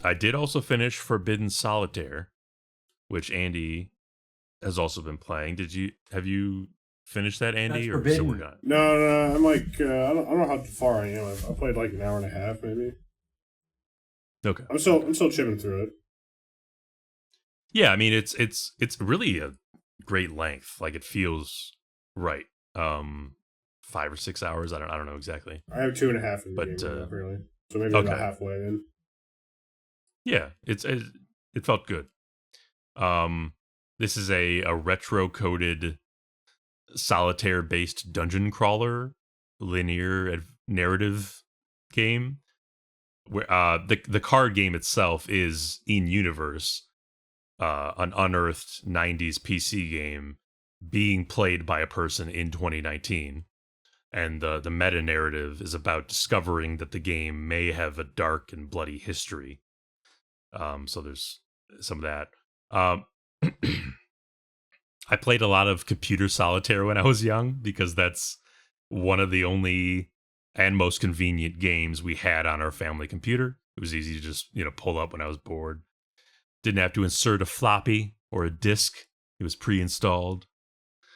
I did also finish Forbidden Solitaire, which Andy has also been playing. Have you finished that, That's Andy, or still forbidden. working on it? No, I'm like I don't know how far I am. I played like an hour and a half, maybe. Okay. I'm still chipping through it. Yeah, I mean it's really a great length. Like it feels right. 5 or 6 hours. I don't know exactly. I have 2.5 in the But game right now, really. So maybe about okay. halfway in. Yeah, it felt good. This is a retro coded solitaire based dungeon crawler linear narrative game where the card game itself is in universe, an unearthed 90s PC game being played by a person in 2019, and the meta narrative is about discovering that the game may have a dark and bloody history. So there's some of that. I played a lot of computer solitaire when I was young because that's one of the only and most convenient games we had on our family computer. It was easy to just, pull up when I was bored. Didn't have to insert a floppy or a disk. It was pre-installed.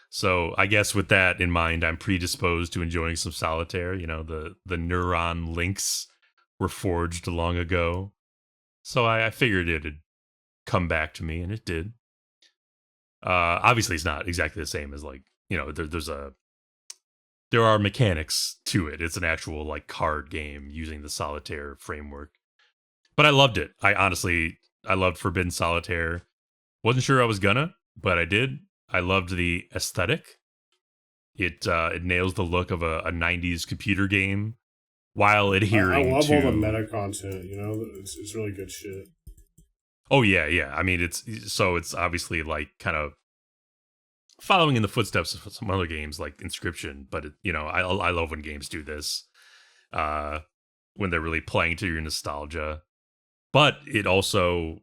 So I guess with that in mind, I'm predisposed to enjoying some solitaire. The neuron links were forged long ago. So I figured it'd come back to me, and it did. Obviously, it's not exactly the same as there are mechanics to it. It's an actual card game using the solitaire framework. But I loved it. I loved Forbidden Solitaire. Wasn't sure I was gonna, but I did. I loved the aesthetic. It nails the look of a 90s computer game while adhering I love to all the meta content. It's really good shit. Oh yeah. I mean, it's obviously kind of following in the footsteps of some other games like Inscription, but I love when games do this, when they're really playing to your nostalgia. But it also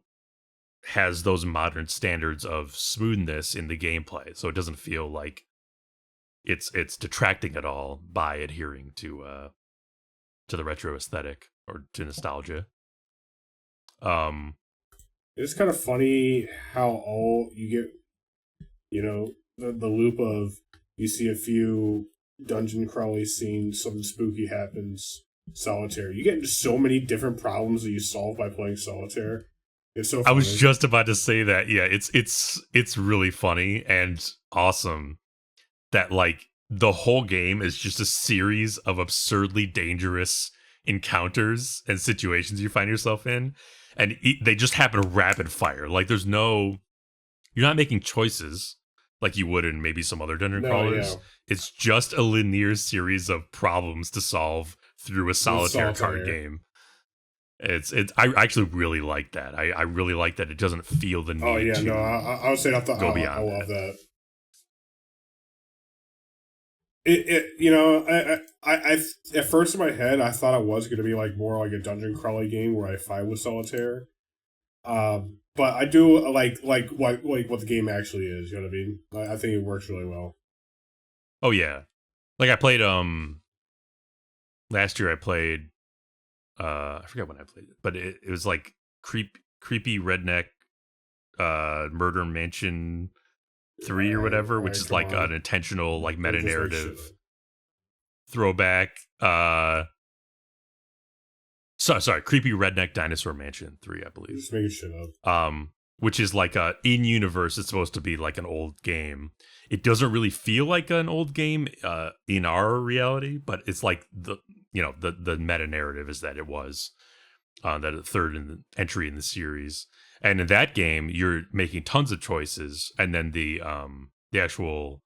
has those modern standards of smoothness in the gameplay, so it doesn't feel like it's detracting at all by adhering to the retro aesthetic or to nostalgia. It's kind of funny how all you get, the loop of you see a few dungeon crawly scenes, something spooky happens, solitaire. You get into so many different problems that you solve by playing solitaire. It's so funny. I was just about to say that. Yeah, it's really funny and awesome that the whole game is just a series of absurdly dangerous encounters and situations you find yourself in, and they just happen rapid fire. You're not making choices like you would in maybe some other dungeon crawlers. Yeah. It's just a linear series of problems to solve through a solitaire card game. I actually really like that. I really like that it doesn't feel the need to I would say go beyond. I love that. I at first in my head I thought it was going to be more like a dungeon crawly game where I fight with solitaire. But I do like what the game actually is. You know what I mean? I think it works really well. Oh yeah, I played last year. I played I forgot when I played it, but it was creepy redneck murder mansion 3 or whatever, which is an intentional meta narrative throwback. Sorry, creepy redneck dinosaur mansion 3, I believe. Just making shit up. Which is in universe, it's supposed to be an old game. It doesn't really feel like an old game in our reality, but it's the meta narrative is that it was that third entry in the series. And in that game, you're making tons of choices, and then the actual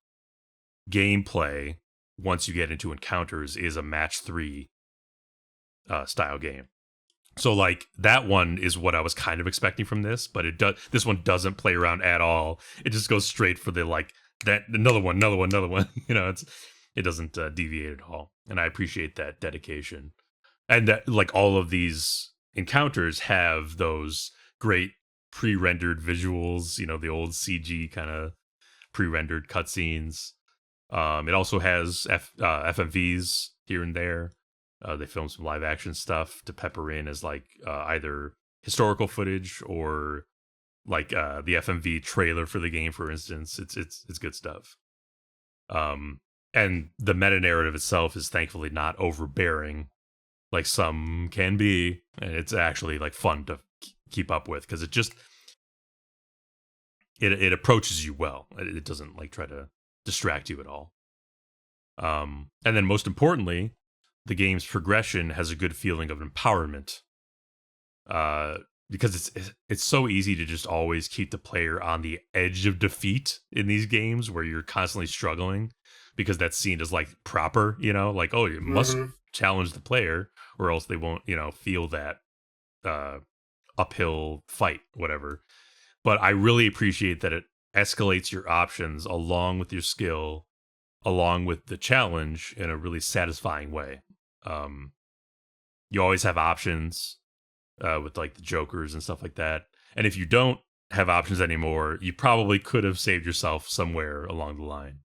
gameplay, once you get into encounters, is a match 3 style game. So that one is what I was kind of expecting from this, but this one doesn't play around at all. It just goes straight for the that another one. It doesn't deviate at all, and I appreciate that dedication. And that all of these encounters have those great pre-rendered visuals, the old CG kind of pre-rendered cutscenes. It also has FMVs here and there. They film some live action stuff to pepper in as either historical footage or like the FMV trailer for the game, for instance. It's good stuff. And the meta narrative itself is thankfully not overbearing like some can be, and it's actually like fun to keep up with because it approaches you well. It doesn't like try to distract you at all. And then most importantly, the game's progression has a good feeling of empowerment. Because it's so easy to just always keep the player on the edge of defeat in these games where you're constantly struggling because that's seen as like proper, like, oh, you must challenge the player or else they won't, feel that uphill fight, whatever. But I really appreciate that it escalates your options along with your skill, along with the challenge in a really satisfying way. You always have options with like the jokers and stuff like that. And if you don't have options anymore, you probably could have saved yourself somewhere along the line.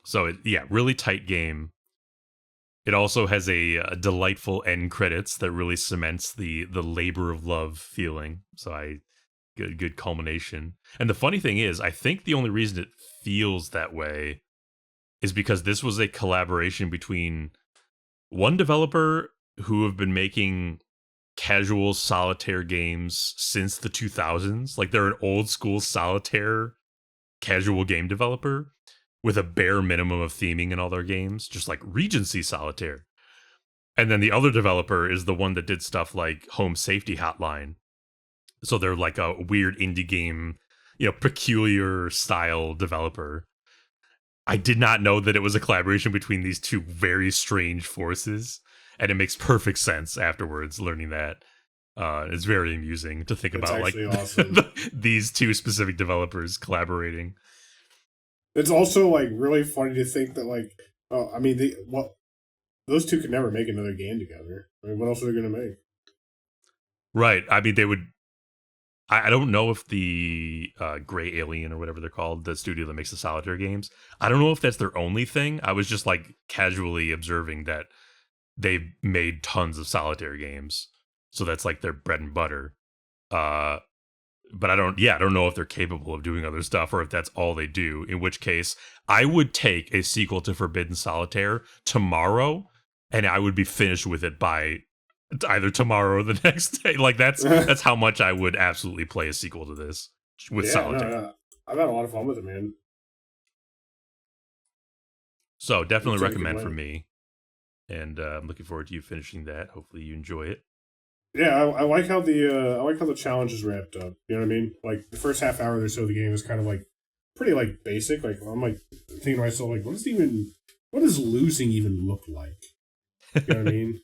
So really tight game. It also has a delightful end credits that really cements the labor of love feeling. So good culmination. And the funny thing is, I think the only reason it feels that way is because this was a collaboration between one developer who have been making casual solitaire games since the 2000s. Like they're an old school solitaire casual game developer with a bare minimum of theming in all their games, just like Regency Solitaire. And then the other developer is the one that did stuff like Home Safety Hotline. So they're like a weird indie game, peculiar style developer. I did not know that it was a collaboration between these two very strange forces. And it makes perfect sense afterwards, learning that. It's very amusing to think about like awesome. these two specific developers collaborating. It's also like really funny to think that like, those two could never make another game together. I mean, what else are they going to make? Right. I mean, they would. I don't know if the Gray Alien or whatever they're called, the studio that makes the solitaire games, I don't know if that's their only thing. I was just like casually observing that they've made tons of solitaire games, so that's like their bread and butter. But I don't know if they're capable of doing other stuff or if that's all they do, in which case I would take a sequel to Forbidden Solitaire tomorrow and I would be finished with it by either tomorrow or the next day. Like that's how much I would absolutely play a sequel to this with Solitaire. No. I've had a lot of fun with it, man. So definitely recommend for me. And I'm looking forward to you finishing that. Hopefully you enjoy it. Yeah, I like how the challenge is wrapped up. You know what I mean? Like the first half hour or so of the game is kind of like pretty like basic. Like I'm like thinking to myself, like, what does losing even look like? You know what I mean?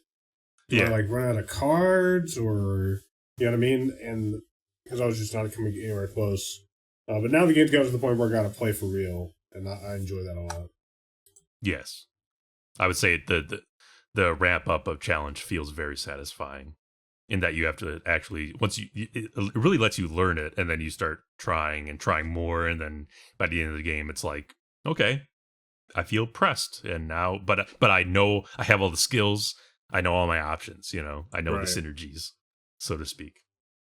Do I like run out of cards or you know what I mean? And because I was just not coming anywhere close. But now the game's got to the point where I got to play for real, and I enjoy that a lot. Yes, I would say the wrap up of challenge feels very satisfying. In that you have to actually, once it really lets you learn it, and then you start trying more, and then by the end of the game, it's like, okay, I feel pressed, and now, but I know I have all the skills, I know all my options, I know the synergies, so to speak.